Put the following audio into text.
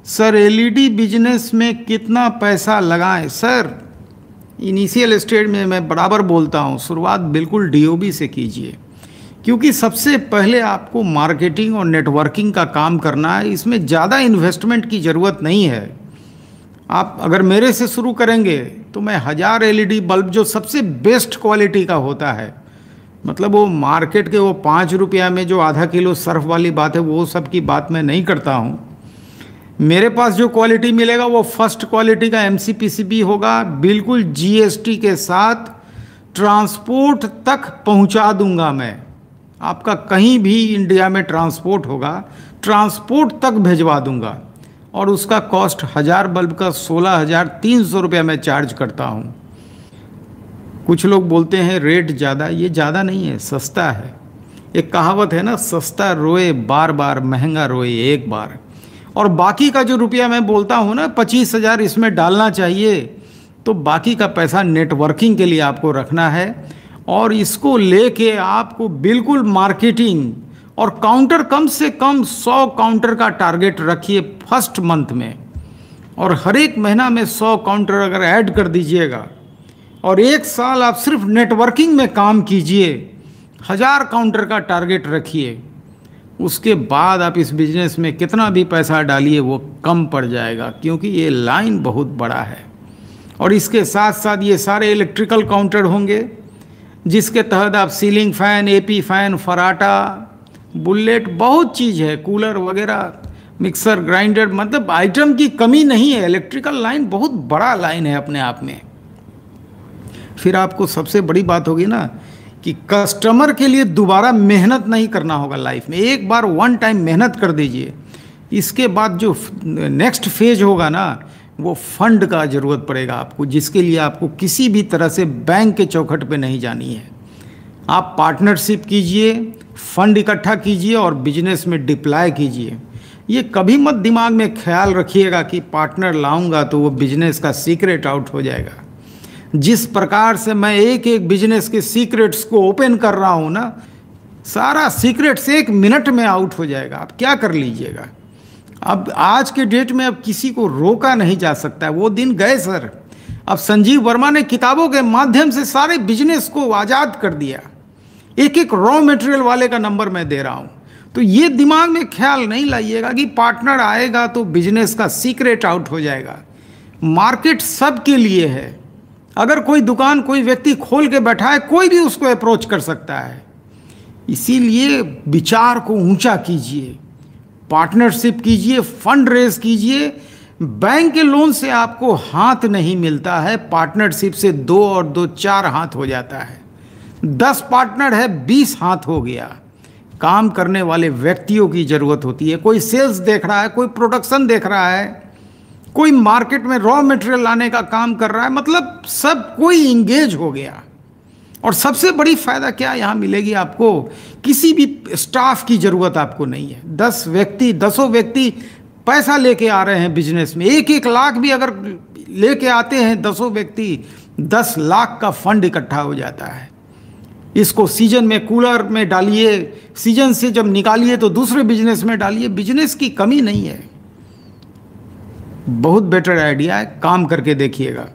Sir LED business में कितना पैसा लगाएं? सर इनिशियल स्टेज में मैं बराबर बोलता हूँ, शुरुआत बिल्कुल डीओबी से कीजिए, क्योंकि सबसे पहले आपको मार्केटिंग और नेटवर्किंग का काम करना है। इसमें ज़्यादा इन्वेस्टमेंट की ज़रूरत नहीं है। आप अगर मेरे से शुरू करेंगे तो मैं 1000 एलईडी बल्ब जो सबसे बेस्ट क्वालिटी का होता है, मतलब वो मार्केट के वो 5 रुपया में जो आधा किलो सर्फ वाली बात है, वो सब की बात मैं नहीं करता हूँ। मेरे पास जो क्वालिटी मिलेगा वो फर्स्ट क्वालिटी का एमसीपीसीबी होगा, बिल्कुल जीएसटी के साथ ट्रांसपोर्ट तक पहुंचा दूंगा मैं। आपका कहीं भी इंडिया में ट्रांसपोर्ट होगा, ट्रांसपोर्ट तक भेजवा दूंगा, और उसका कॉस्ट 1000 बल्ब का 16,300 रुपया मैं चार्ज करता हूँ। कुछ लोग बोलते हैं रेट ज़्यादा, ये ज़्यादा नहीं है, सस्ता है। एक कहावत है ना, सस्ता रोए बार बार, महंगा रोए एक बार। और बाकी का जो रुपया मैं बोलता हूँ ना, 25,000 इसमें डालना चाहिए, तो बाकी का पैसा नेटवर्किंग के लिए आपको रखना है। और इसको लेके आपको बिल्कुल मार्केटिंग और काउंटर, कम से कम 100 काउंटर का टारगेट रखिए फर्स्ट मंथ में, और हर एक महीना में 100 काउंटर अगर ऐड कर दीजिएगा, और 1 साल आप सिर्फ नेटवर्किंग में काम कीजिए, 1000 काउंटर का टारगेट रखिए। उसके बाद आप इस बिजनेस में कितना भी पैसा डालिए वो कम पड़ जाएगा, क्योंकि ये लाइन बहुत बड़ा है। और इसके साथ साथ ये सारे इलेक्ट्रिकल काउंटर होंगे, जिसके तहत आप सीलिंग फ़ैन, एपी फ़ैन, फराटा, बुलेट, बहुत चीज़ है, कूलर वगैरह, मिक्सर ग्राइंडर, मतलब आइटम की कमी नहीं है। इलेक्ट्रिकल लाइन बहुत बड़ा लाइन है अपने आप में। फिर आपको सबसे बड़ी बात होगी ना कि कस्टमर के लिए दोबारा मेहनत नहीं करना होगा लाइफ में। एक बार वन टाइम मेहनत कर दीजिए, इसके बाद जो नेक्स्ट फेज होगा ना, वो फंड का ज़रूरत पड़ेगा आपको, जिसके लिए आपको किसी भी तरह से बैंक के चौखट पे नहीं जानी है। आप पार्टनरशिप कीजिए, फंड इकट्ठा कीजिए और बिजनेस में डिप्लॉय कीजिए। ये कभी मत दिमाग में ख्याल रखिएगा कि पार्टनर लाऊंगा तो वो बिजनेस का सीक्रेट आउट हो जाएगा। जिस प्रकार से मैं एक एक बिजनेस के सीक्रेट्स को ओपन कर रहा हूँ ना, सारा सीक्रेट्स 1 मिनट में आउट हो जाएगा। आप क्या कर लीजिएगा। अब आज के डेट में अब किसी को रोका नहीं जा सकता है, वो दिन गए सर। अब संजीव वर्मा ने किताबों के माध्यम से सारे बिजनेस को आज़ाद कर दिया। एक एक रॉ मटेरियल वाले का नंबर मैं दे रहा हूँ। तो ये दिमाग में ख्याल नहीं लाइएगा कि पार्टनर आएगा तो बिजनेस का सीक्रेट आउट हो जाएगा। मार्केट सबके लिए है। अगर कोई दुकान कोई व्यक्ति खोल के बैठा है, कोई भी उसको अप्रोच कर सकता है। इसीलिए विचार को ऊंचा कीजिए, पार्टनरशिप कीजिए, फंड रेज कीजिए। बैंक के लोन से आपको हाथ नहीं मिलता है, पार्टनरशिप से 2 और 2 4 हाथ हो जाता है। 10 पार्टनर है, 20 हाथ हो गया। काम करने वाले व्यक्तियों की ज़रूरत होती है। कोई सेल्स देख रहा है, कोई प्रोडक्शन देख रहा है, कोई मार्केट में रॉ मटेरियल लाने का काम कर रहा है, मतलब सब कोई इंगेज हो गया। और सबसे बड़ी फ़ायदा क्या यहाँ मिलेगी आपको, किसी भी स्टाफ की ज़रूरत आपको नहीं है। 10 व्यक्ति, 10 व्यक्ति पैसा लेके आ रहे हैं बिजनेस में। 1-1 लाख भी अगर लेके आते हैं 10 व्यक्ति, 10 लाख का फंड इकट्ठा हो जाता है। इसको सीजन में कूलर में डालिए, सीजन से जब निकालिए तो दूसरे बिजनेस में डालिए। बिजनेस की कमी नहीं है। बहुत बेटर आइडिया है, काम करके देखिएगा।